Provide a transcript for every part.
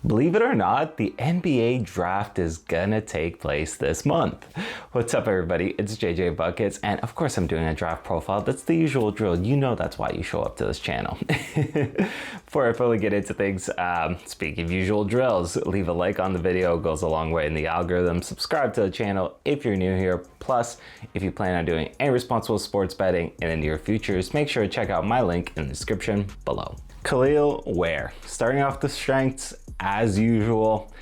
Believe it or not, the NBA draft is gonna take place this month. What's up, everybody? It's JJ Buckets, and of course I'm doing a draft profile. That's the usual drill. You know that's why you show up to this channel. Before I fully get into things, speaking of usual drills, leave a like on the video. It goes a long way in the algorithm. Subscribe to the channel if you're new here. Plus, if you plan on doing any responsible sports betting in the near futures, make sure to check out my link in the description below. Kel'el Ware, starting off the strengths as usual.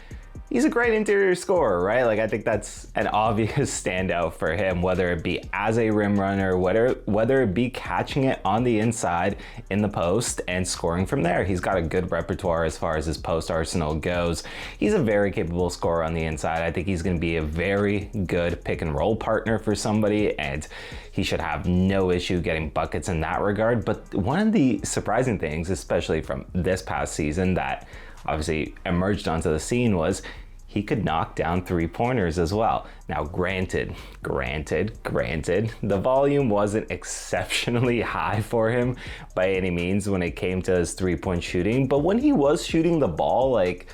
He's a great interior scorer, right? Like, I think that's an obvious standout for him, whether it be as a rim runner, whether it be catching it on the inside in the post and scoring from there. He's got a good repertoire as far as his post arsenal goes. He's a very capable scorer on the inside. I think he's going to be a very good pick and roll partner for somebody, and he should have no issue getting buckets in that regard. But one of the surprising things, especially from this past season, that obviously emerged onto the scene was he could knock down three-pointers as well. Now, granted, the volume wasn't exceptionally high for him by any means when it came to his three-point shooting, but when he was shooting the ball, like,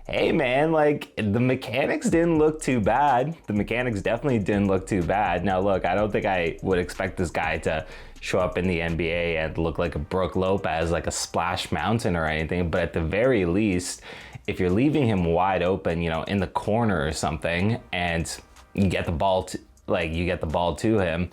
hey man, like, the mechanics didn't look too bad. The mechanics definitely didn't look too bad. Now look, I don't think I would expect this guy to show up in the NBA and look like a Brook Lopez, like a splash mountain or anything, but at the very least, if you're leaving him wide open, you know, in the corner or something, and you get the ball to him,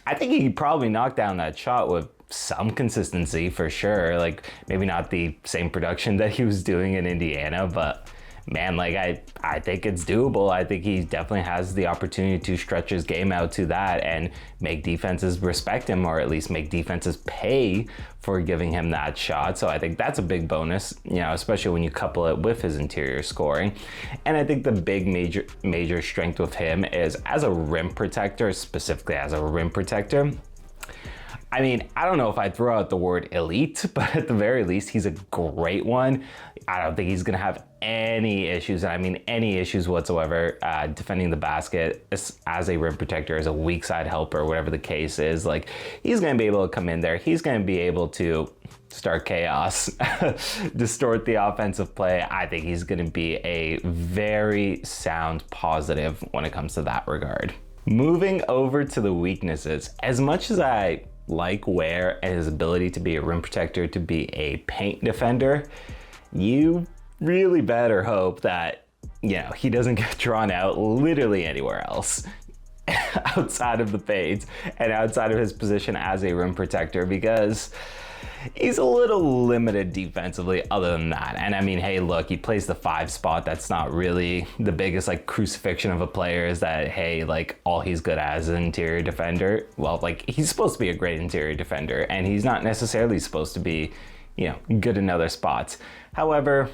I think he could probably knock down that shot with some consistency for sure. Like, maybe not the same production that he was doing in Indiana, but man, like, I think it's doable. I think he definitely has the opportunity to stretch his game out to that and make defenses respect him, or at least make defenses pay for giving him that shot. So I think that's a big bonus, you know, especially when you couple it with his interior scoring. And I think the big major strength with him is as a rim protector, specifically as a rim protector. I mean, I don't know if I'd throw out the word elite, but at the very least, he's a great one. I don't think he's going to have any issues, and I mean any issues whatsoever, defending the basket as a rim protector, as a weak side helper, whatever the case is. Like, he's going to be able to come in there. He's going to be able to start chaos, distort the offensive play. I think he's going to be a very sound positive when it comes to that regard. Moving over to the weaknesses, as much as I like Ware and his ability to be a rim protector, to be a paint defender, you really better hope that, you know, he doesn't get drawn out literally anywhere else outside of the paint and outside of his position as a rim protector, because he's a little limited defensively other than that. And I mean, hey, look, he plays the 5 spot. That's not really the biggest, like, crucifixion of a player, is that, hey, like, all he's good at is an interior defender. Well, like, he's supposed to be a great interior defender, and he's not necessarily supposed to be, you know, good in other spots. However,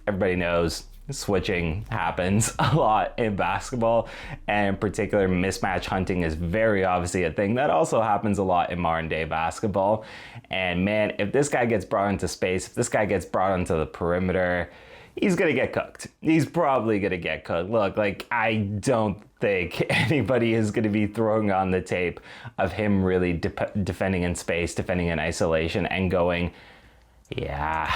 everybody knows switching happens a lot in basketball, and in particular, mismatch hunting is very obviously a thing that also happens a lot in modern day basketball. And man, if this guy gets brought into space, if this guy gets brought onto the perimeter, he's gonna get cooked. He's probably gonna get cooked. Look, like, I don't think anybody is gonna be throwing on the tape of him really defending in space, defending in isolation, and going, yeah.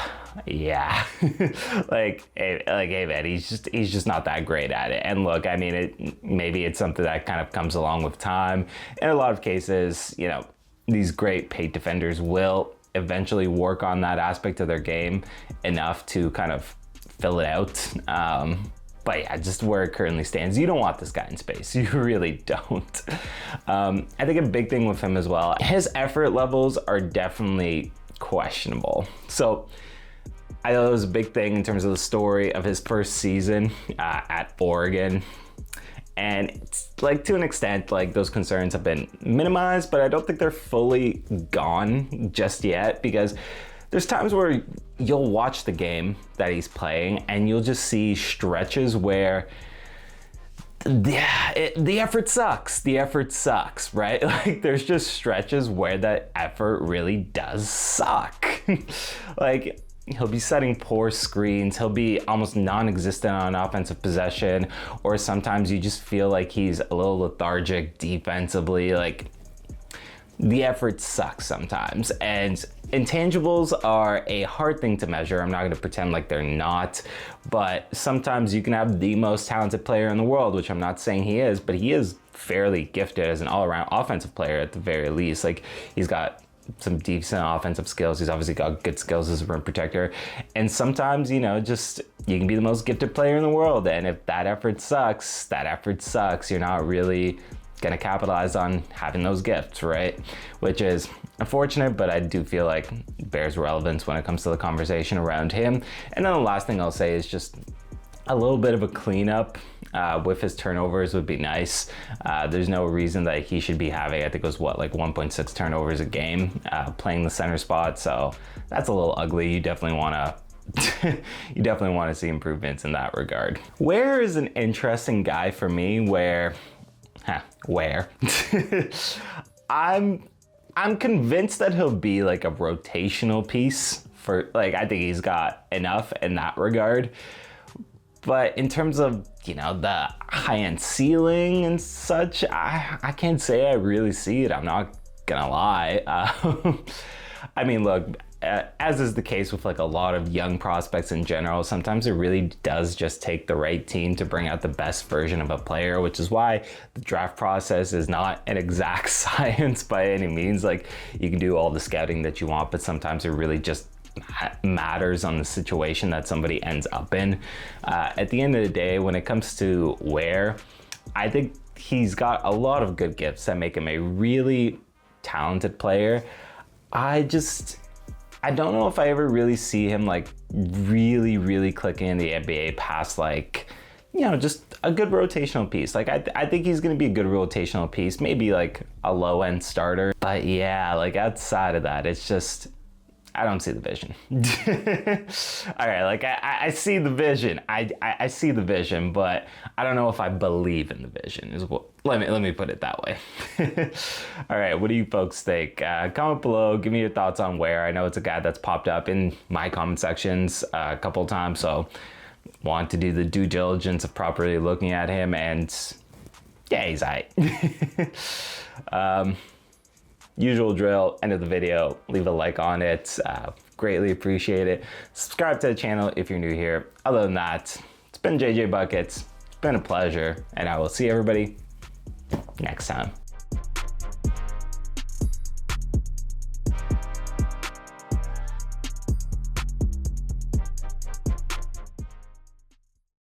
like, hey man, he's just not that great at it. And look, I mean, maybe it's something that kind of comes along with time. In a lot of cases, you know, these great paint defenders will eventually work on that aspect of their game enough to kind of fill it out. But yeah, just where it currently stands, you don't want this guy in space. You really don't. I think a big thing with him as well, his effort levels are definitely questionable. So I thought it was a big thing in terms of the story of his first season at Oregon. And it's, like, to an extent, like, those concerns have been minimized, but I don't think they're fully gone just yet, because there's times where you'll watch the game that he's playing and you'll just see stretches where the effort sucks. The effort sucks, right? Like, there's just stretches where that effort really does suck. Like, he'll be setting poor screens. He'll be almost non-existent on offensive possession, or sometimes you just feel like he's a little lethargic defensively. Like, the effort sucks sometimes, and intangibles are a hard thing to measure. I'm not going to pretend like they're not, but sometimes you can have the most talented player in the world, which I'm not saying he is, but he is fairly gifted as an all-around offensive player at the very least. Like, he's got some decent offensive skills. He's obviously got good skills as a rim protector. And sometimes, you know, just you can be the most gifted player in the world, and if that effort sucks, that effort sucks. You're not really gonna capitalize on having those gifts, right? Which is unfortunate, but I do feel like bears relevance when it comes to the conversation around him. And then the last thing I'll say is just a little bit of a cleanup with his turnovers would be nice. There's no reason that he should be having, I think it was what, like 1.6 turnovers a game playing the center spot. So that's a little ugly. You definitely want to you definitely want to see improvements in that regard. Ware is an interesting guy for me where I'm convinced that he'll be like a rotational piece for, like, I think he's got enough in that regard. But in terms of, you know, the high-end ceiling and such, I can't say I really see it. I'm not gonna lie. I mean, look, as is the case with like a lot of young prospects in general, sometimes it really does just take the right team to bring out the best version of a player, which is why the draft process is not an exact science by any means. Like, you can do all the scouting that you want, but sometimes it really just matters on the situation that somebody ends up in. At the end of the day, when it comes to Ware, I think he's got a lot of good gifts that make him a really talented player. I don't know if I ever really see him like really clicking in the NBA past, like, you know, just a good rotational piece. Like, I think he's going to be a good rotational piece, maybe like a low end starter. But yeah, like outside of that, it's just, I don't see the vision. All right, like I see the vision. I see the vision, but I don't know if I believe in the vision. Is what let me put it that way. All right, what do you folks think? Comment below. Give me your thoughts on Ware. I know it's a guy that's popped up in my comment sections a couple of times, so want to do the due diligence of properly looking at him, and yeah, he's aight. Usual drill, end of the video, leave a like on it, greatly appreciate it. Subscribe to the channel if you're new here. Other than that, it's been JJ Buckets, it's been a pleasure, and I will see everybody next time.